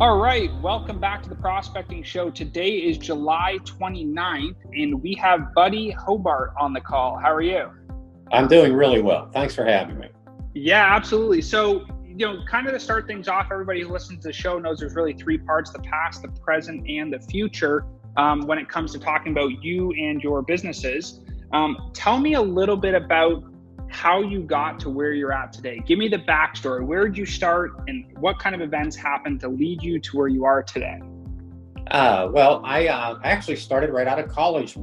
All right, welcome back to the Prospecting Show. Today is July 29th, and we have Buddy Hobart on the call. How are you? I'm doing really well. Thanks for having me. Yeah, absolutely. So, kind of to start things off, everybody who listens to the show knows there's really three parts: the past, the present, and the future when it comes to talking about you and your businesses. Tell me a little bit about how you got to where you're at today. Give me the backstory. Where did you start and what kind of events happened to lead you to where you are today? I actually started right out of college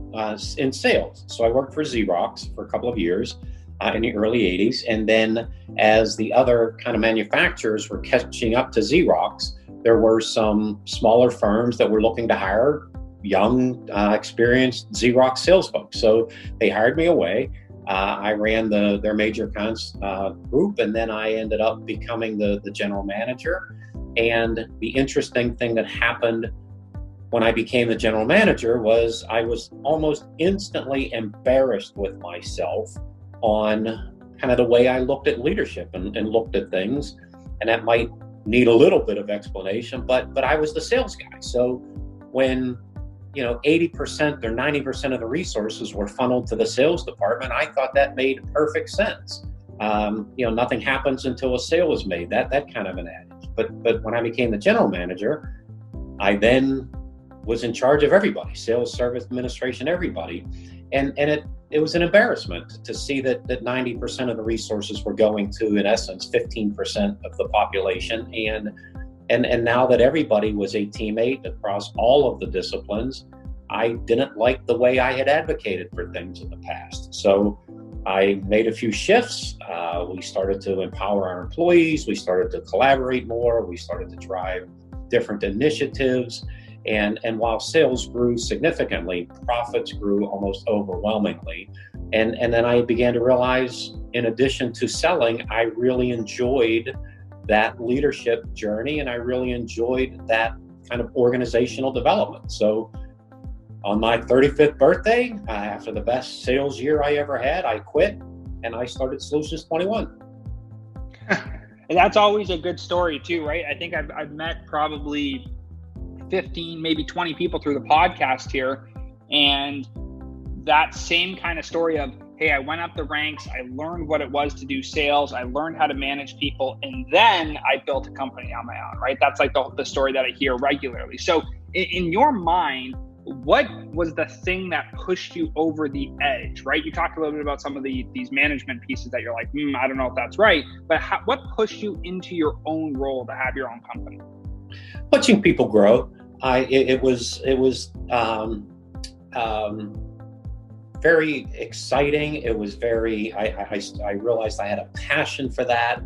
in sales. So I worked for Xerox for a couple of years in the early 80s. And then as the other kind of manufacturers were catching up to Xerox, there were some smaller firms that were looking to hire young, experienced Xerox sales folks. So they hired me away. I ran their major accounts group, and then I ended up becoming the general manager. And the interesting thing that happened when I became the general manager was I was almost instantly embarrassed with myself on kind of the way I looked at leadership and looked at things. And that might need a little bit of explanation, but I was the sales guy. So when 80% or 90% of the resources were funneled to the sales department, I thought that made perfect sense. Nothing happens until a sale is made, that kind of an adage. But when I became the general manager, I then was in charge of everybody, sales, service, administration, everybody. And it was an embarrassment to see that 90% of the resources were going to, in essence, 15% of the population. And now that everybody was a teammate across all of the disciplines, I didn't like the way I had advocated for things in the past. So I made a few shifts. We started to empower our employees. We started to collaborate more. We started to drive different initiatives. And while sales grew significantly, profits grew almost overwhelmingly. And then I began to realize, in addition to selling, I really enjoyed that leadership journey, and I really enjoyed that kind of organizational development. So on my 35th birthday, after the best sales year I ever had, I quit and I started Solutions 21. And that's always a good story too, right? I think I've met probably 15, maybe 20 people through the podcast here, and that same kind of story of, hey, I went up the ranks, I learned what it was to do sales, I learned how to manage people, and then I built a company on my own, right? That's like the story that I hear regularly. So in your mind, what was the thing that pushed you over the edge, right? You talked a little bit about some of these management pieces that you're like, I don't know if that's right, but what pushed you into your own role to have your own company? Watching people grow. It was very exciting. It was very, I realized I had a passion for that.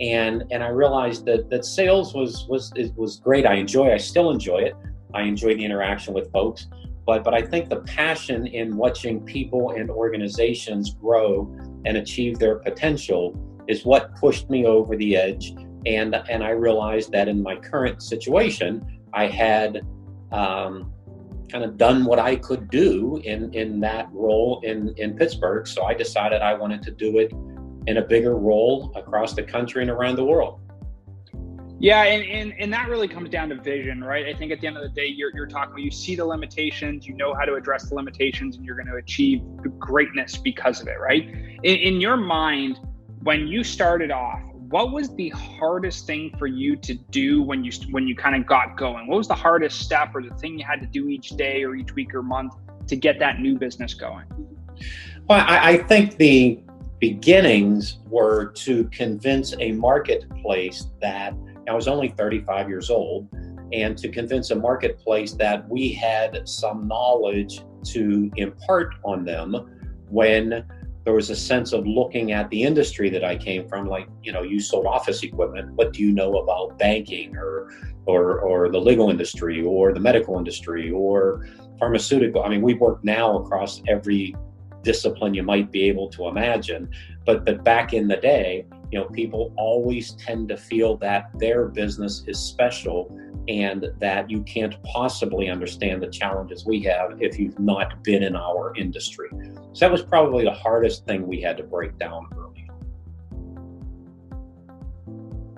And I realized that sales was great. I still enjoy it. I enjoy the interaction with folks, but I think the passion in watching people and organizations grow and achieve their potential is what pushed me over the edge. And I realized that in my current situation, I had kind of done what I could do in that role in Pittsburgh. So I decided I wanted to do it in a bigger role across the country and around the world. Yeah, and that really comes down to vision, right? I think at the end of the day, you're talking about, you see the limitations, you know how to address the limitations, and you're going to achieve greatness because of it, right? In your mind, when you started off, what was the hardest thing for you to do when you kind of got going? What was the hardest step or the thing you had to do each day or each week or month to get that new business going? Well, I think the beginnings were to convince a marketplace that, I was only 35 years old, and to convince a marketplace that we had some knowledge to impart on them when there was a sense of looking at the industry that I came from, like, you sold office equipment. What do you know about banking or the legal industry or the medical industry or pharmaceutical? I mean, we work now across every discipline you might be able to imagine. But back in the day, people always tend to feel that their business is special and that you can't possibly understand the challenges we have if you've not been in our industry. So that was probably the hardest thing we had to break down early on.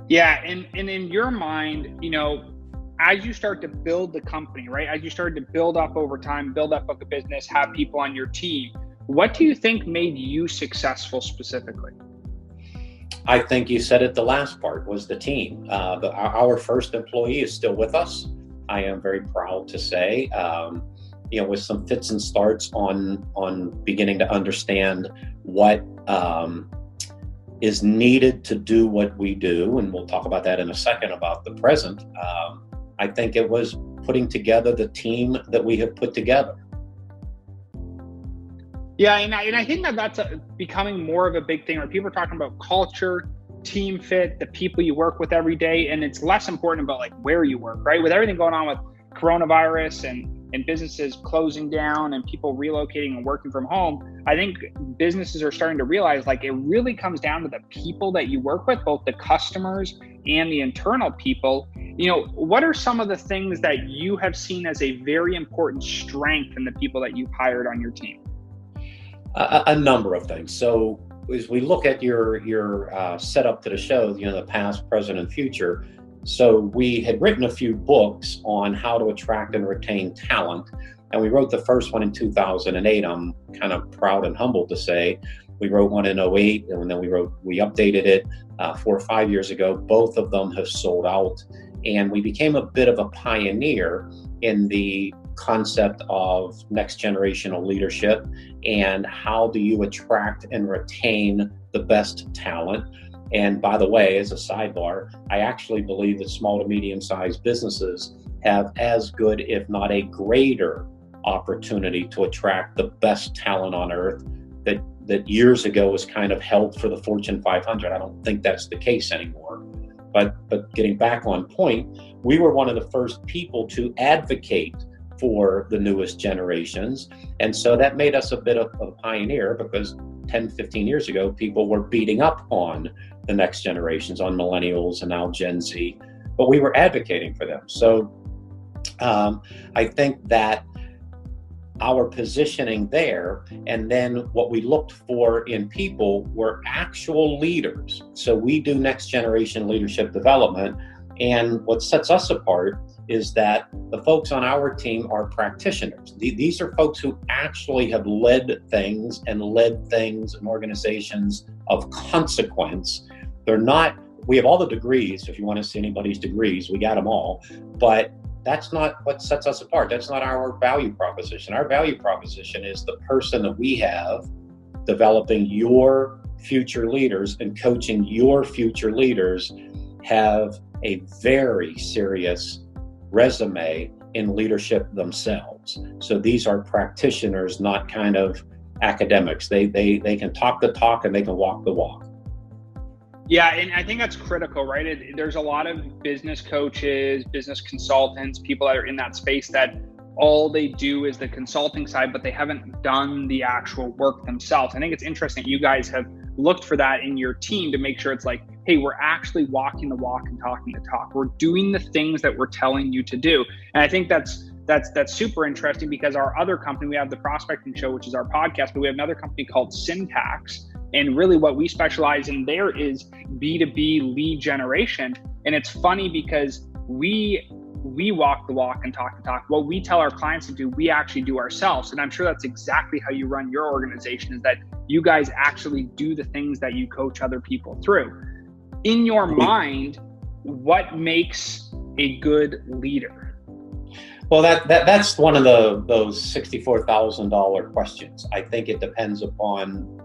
Yeah, and in your mind, as you start to build the company, right? As you started to build up over time, build that book of business, have people on your team, what do you think made you successful specifically? I think you said it, the last part was the team. Our first employee is still with us. I am very proud to say, with some fits and starts on beginning to understand what is needed to do what we do. And we'll talk about that in a second about the present. I think it was putting together the team that we have put together. Yeah, and I think that's becoming more of a big thing, where people are talking about culture, team fit, the people you work with every day, and it's less important about like where you work, right? With everything going on with coronavirus and businesses closing down and people relocating and working from home, I think businesses are starting to realize like it really comes down to the people that you work with, both the customers and the internal people. What are some of the things that you have seen as a very important strength in the people that you've hired on your team? A number of things. So as we look at your setup to the show, the past, present, and future. So we had written a few books on how to attract and retain talent. And we wrote the first one in 2008. I'm kind of proud and humbled to say we wrote one in 2008, and then we updated it 4 or 5 years ago. Both of them have sold out. And we became a bit of a pioneer in the concept of next generational leadership and how do you attract and retain the best talent. And by the way, as a sidebar, I actually believe that small to medium-sized businesses have as good, if not a greater, opportunity to attract the best talent on earth that years ago was kind of held for the Fortune 500. I don't think that's the case anymore. But getting back on point, we were one of the first people to advocate for the newest generations. And so that made us a bit of a pioneer, because 10, 15 years ago, people were beating up on the next generations, on millennials and now Gen Z, but we were advocating for them. So I think that our positioning there, and then what we looked for in people were actual leaders. So we do next generation leadership development. And what sets us apart is that the folks on our team are practitioners. These are folks who actually have led things and organizations of consequence. We have all the degrees. If you want to see anybody's degrees, we got them all. But that's not what sets us apart. That's not our value proposition. Our value proposition is the person that we have developing your future leaders and coaching your future leaders have a very serious resume in leadership themselves. So these are practitioners, not kind of academics. They can talk the talk and they can walk the walk. Yeah, and I think that's critical, right? There's a lot of business coaches, business consultants, people that are in that space that all they do is the consulting side, but they haven't done the actual work themselves. I think it's interesting that you guys have looked for that in your team to make sure it's like, hey, we're actually walking the walk and talking the talk. We're doing the things that we're telling you to do. And I think that's super interesting, because our other company, we have the Prospecting Show, which is our podcast, but we have another company called Syntax. And really what we specialize in there is B2B lead generation. And it's funny because we walk the walk and talk the talk. What we tell our clients to do, we actually do ourselves. And I'm sure that's exactly how you run your organization, is that you guys actually do the things that you coach other people through. In your mind, what makes a good leader? Well, that's one of those $64,000 questions. I think it depends upon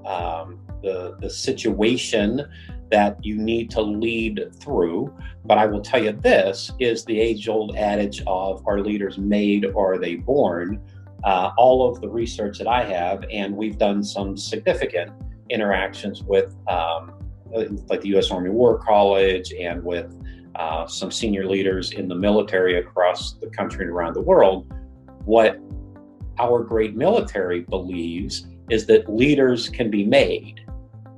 the situation that you need to lead through. But I will tell you, this is the age-old adage of, are leaders made or are they born? All of the research that I have, and we've done some significant interactions with like the U.S. Army War College and with some senior leaders in the military across the country and around the world. What our great military believes is that leaders can be made,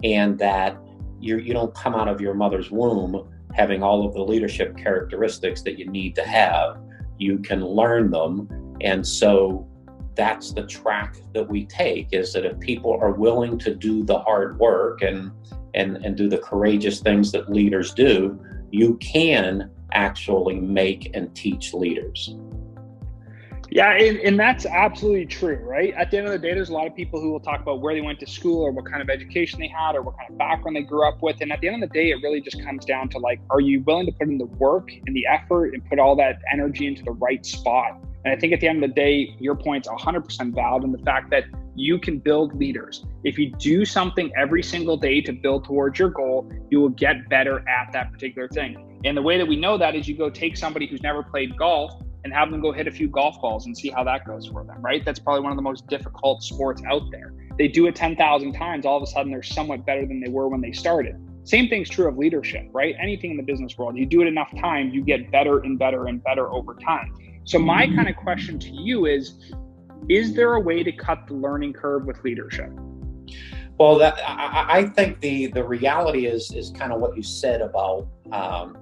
and that you don't come out of your mother's womb having all of the leadership characteristics that you need to have. You can learn them. And so that's the track that we take, is that if people are willing to do the hard work and do the courageous things that leaders do, you can actually make and teach leaders. Yeah, and that's absolutely true, right? At the end of the day, there's a lot of people who will talk about where they went to school or what kind of education they had or what kind of background they grew up with. And at the end of the day, it really just comes down to like, are you willing to put in the work and the effort and put all that energy into the right spot? And I think at the end of the day, your point's 100% valid in the fact that you can build leaders. If you do something every single day to build towards your goal, you will get better at that particular thing. And the way that we know that is you go take somebody who's never played golf and have them go hit a few golf balls and see how that goes for them, right? That's probably one of the most difficult sports out there. They do it 10,000 times, all of a sudden they're somewhat better than they were when they started. Same thing's true of leadership, right? Anything in the business world, you do it enough times, you get better and better and better over time. So my kind of question to you is there a way to cut the learning curve with leadership? Well, I think the reality is kind of what you said about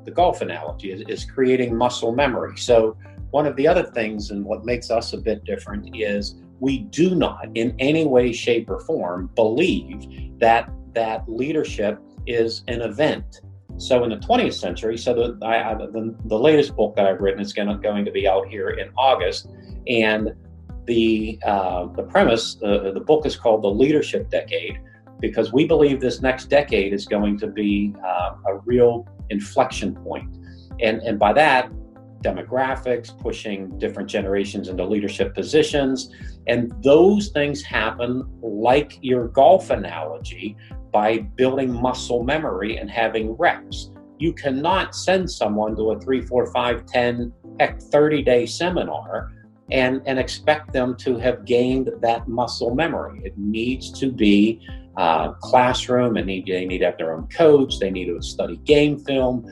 the golf analogy is creating muscle memory. So one of the other things and what makes us a bit different is we do not in any way, shape, or form believe that leadership is an event. So in the 20th century, so the latest book that I've written is going to be out here in August, and the premise, the book is called The Leadership Decade, because we believe this next decade is going to be a real inflection point. And by that, demographics, pushing different generations into leadership positions. And those things happen, like your golf analogy, by building muscle memory and having reps. You cannot send someone to a 3, 4, 5, 10, heck, 30-day seminar and expect them to have gained that muscle memory. It needs to be classroom, they need to have their own coach, they need to study game film.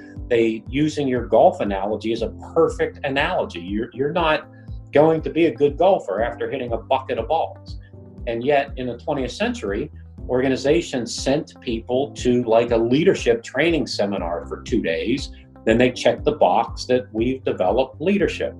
Using your golf analogy is a perfect analogy. You're not going to be a good golfer after hitting a bucket of balls. And yet in the 20th century, organizations sent people to like a leadership training seminar for 2 days. Then they check the box that we've developed leadership.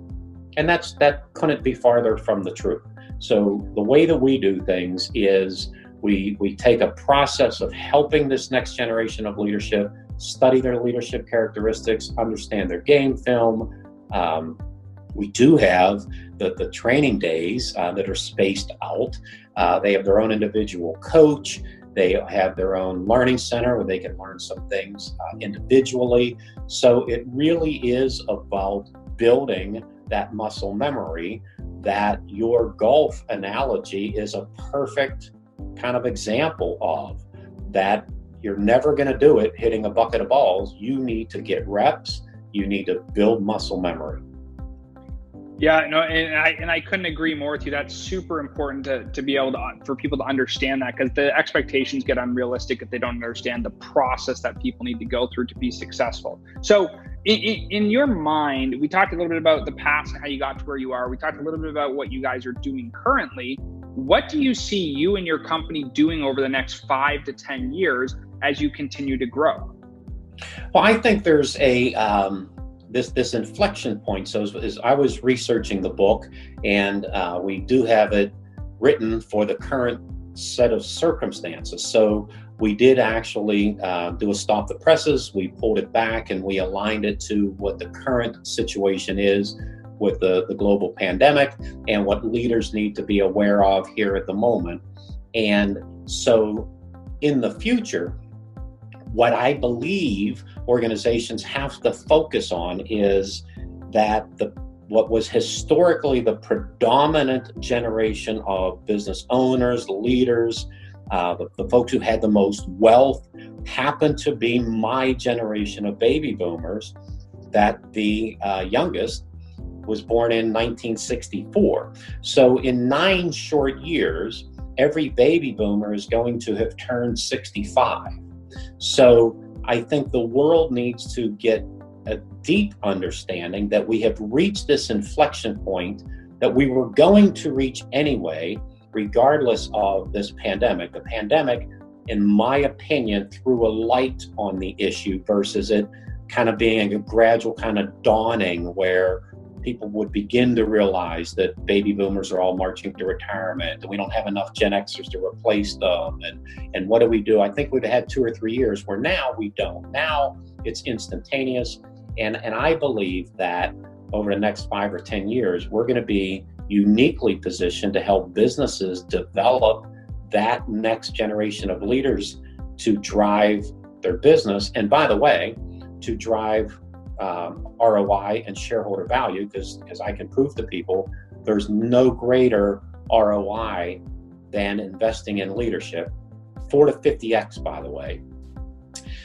And that couldn't be farther from the truth. So the way that we do things is we take a process of helping this next generation of leadership study their leadership characteristics, understand their game film. We do have the training days that are spaced out. They have their own individual coach. They have their own learning center where they can learn some things individually. So it really is about building that muscle memory that your golf analogy is a perfect kind of example of. That you're never going to do it hitting a bucket of balls. You need to get reps. You need to build muscle memory. Yeah, no, and I couldn't agree more with you. That's super important to be able to, for people to understand that, because the expectations get unrealistic if they don't understand the process that people need to go through to be successful. So in your mind, we talked a little bit about the past and how you got to where you are. We talked a little bit about what you guys are doing currently. What do you see you and your company doing over the next 5 to 10 years as you continue to grow? Well, I think there's this inflection point. So as I was researching the book, and we do have it written for the current set of circumstances. So we did actually do a stop the presses. We pulled it back and we aligned it to what the current situation is with the global pandemic and what leaders need to be aware of here at the moment. And so in the future, what I believe organizations have to focus on is that what was historically the predominant generation of business owners, leaders, the folks who had the most wealth happened to be my generation of baby boomers, that the youngest was born in 1964. So in 9 short years, every baby boomer is going to have turned 65. So I think the world needs to get a deep understanding that we have reached this inflection point that we were going to reach anyway, regardless of this pandemic. The pandemic, in my opinion, threw a light on the issue versus it kind of being a gradual kind of dawning where people would begin to realize that baby boomers are all marching to retirement and we don't have enough Gen Xers to replace them. And what do we do? I think we've had 2 or 3 years where now we don't. Now it's instantaneous. And I believe that over the next 5 or 10 years, we're going to be uniquely positioned to help businesses develop that next generation of leaders to drive their business. And by the way, to drive ROI and shareholder value, because I can prove to people there's no greater ROI than investing in leadership, 4 to 50x, by the way.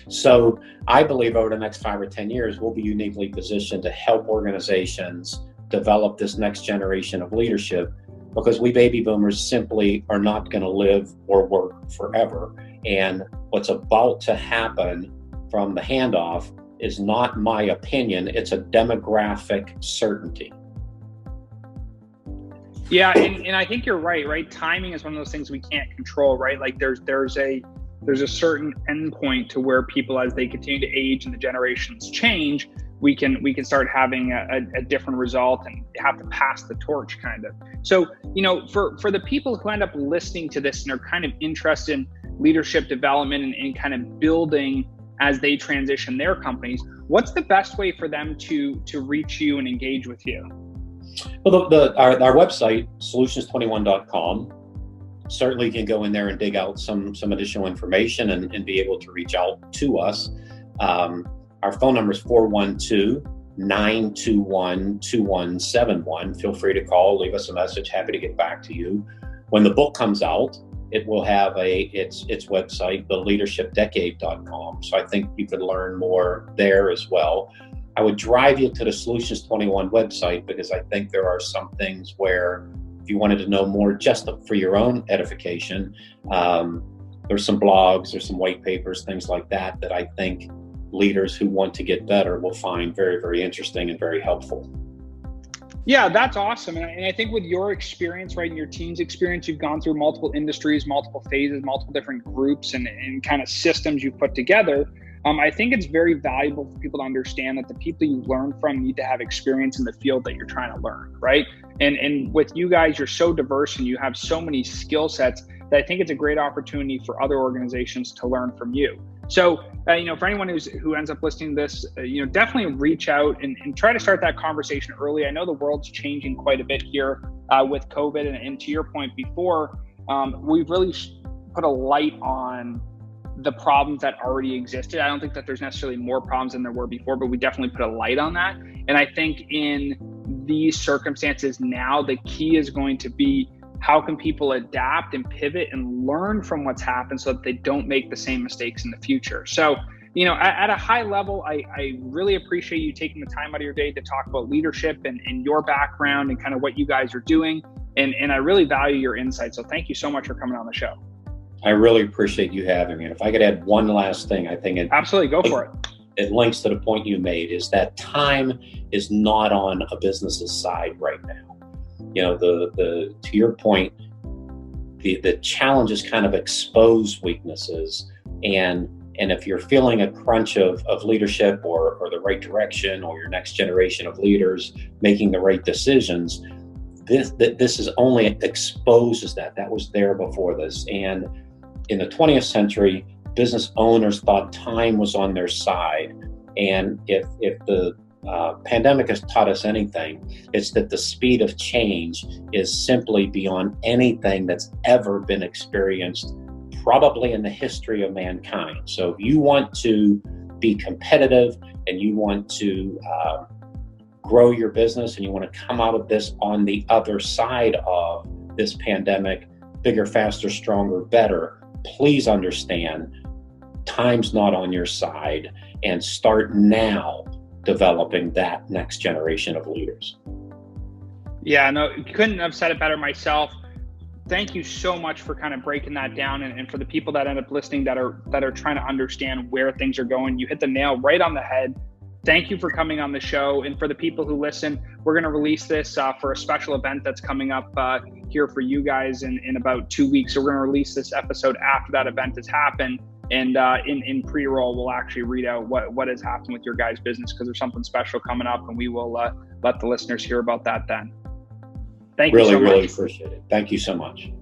So I believe over the next 5 or 10 years, we'll be uniquely positioned to help organizations develop this next generation of leadership, because we baby boomers simply are not going to live or work forever. And what's about to happen from the handoff is not my opinion, it's a demographic certainty. Yeah, and I think you're right? Timing is one of those things we can't control, right? Like there's a certain endpoint to where people, as they continue to age and the generations change, we can start having a different result and have to pass the torch, kind of. So, for the people who end up listening to this and are kind of interested in leadership development and kind of building as they transition their companies, what's the best way for them to reach you and engage with you? Well, our website, solutions21.com, certainly you can go in there and dig out some additional information and be able to reach out to us. Our phone number is 412-921-2171. Feel free to call, leave us a message. Happy to get back to you. When the book comes out, it will have its website, theleadershipdecade.com. So I think you could learn more there as well. I would drive you to the Solutions 21 website, because I think there are some things where if you wanted to know more just for your own edification, there's some blogs, there's some white papers, things like that I think leaders who want to get better will find very, very interesting and very helpful. Yeah, that's awesome. And I think with your experience, right, and your team's experience, you've gone through multiple industries, multiple phases, multiple different groups and kind of systems you put together. I think it's very valuable for people to understand that the people you learn from need to have experience in the field that you're trying to learn, right? And with you guys, you're so diverse and you have so many skill sets that I think it's a great opportunity for other organizations to learn from you. So, for anyone who ends up listening to this, definitely reach out and try to start that conversation early. I know the world's changing quite a bit here with COVID, and to your point before, we've really put a light on the problems that already existed. I don't think that there's necessarily more problems than there were before, but we definitely put a light on that. And I think in these circumstances now, the key is going to be how can people adapt and pivot and learn from what's happened so that they don't make the same mistakes in the future. So, at a high level, I really appreciate you taking the time out of your day to talk about leadership and your background and kind of what you guys are doing. And I really value your insight. So thank you so much for coming on the show. I really appreciate you having me. And if I could add one last thing, I think absolutely, go for it. It links to the point you made, is that time is not on a business's side right now. To your point, the challenges kind of expose weaknesses, and if you're feeling a crunch of leadership or the right direction, or your next generation of leaders making the right decisions, this is only exposes that was there before this. And in the 20th century, business owners thought time was on their side. And if the pandemic has taught us anything, it's that the speed of change is simply beyond anything that's ever been experienced, probably in the history of mankind. So if you want to be competitive and you want to grow your business and you want to come out of this on the other side of this pandemic, bigger, faster, stronger, better, please understand time's not on your side, and start now developing that next generation of leaders. Yeah, no, couldn't have said it better myself. Thank you so much for kind of breaking that down, and for the people that end up listening that are trying to understand where things are going. You hit the nail right on the head. Thank you for coming on the show. And for the people who listen, we're going to release this for a special event that's coming up here for you guys in about 2 weeks. So we're going to release this episode after that event has happened. And in pre-roll, we'll actually read out what has happened with your guys' business, because there's something special coming up, and we will let the listeners hear about that then. Thank you so much. Really appreciate it. Thank you so much.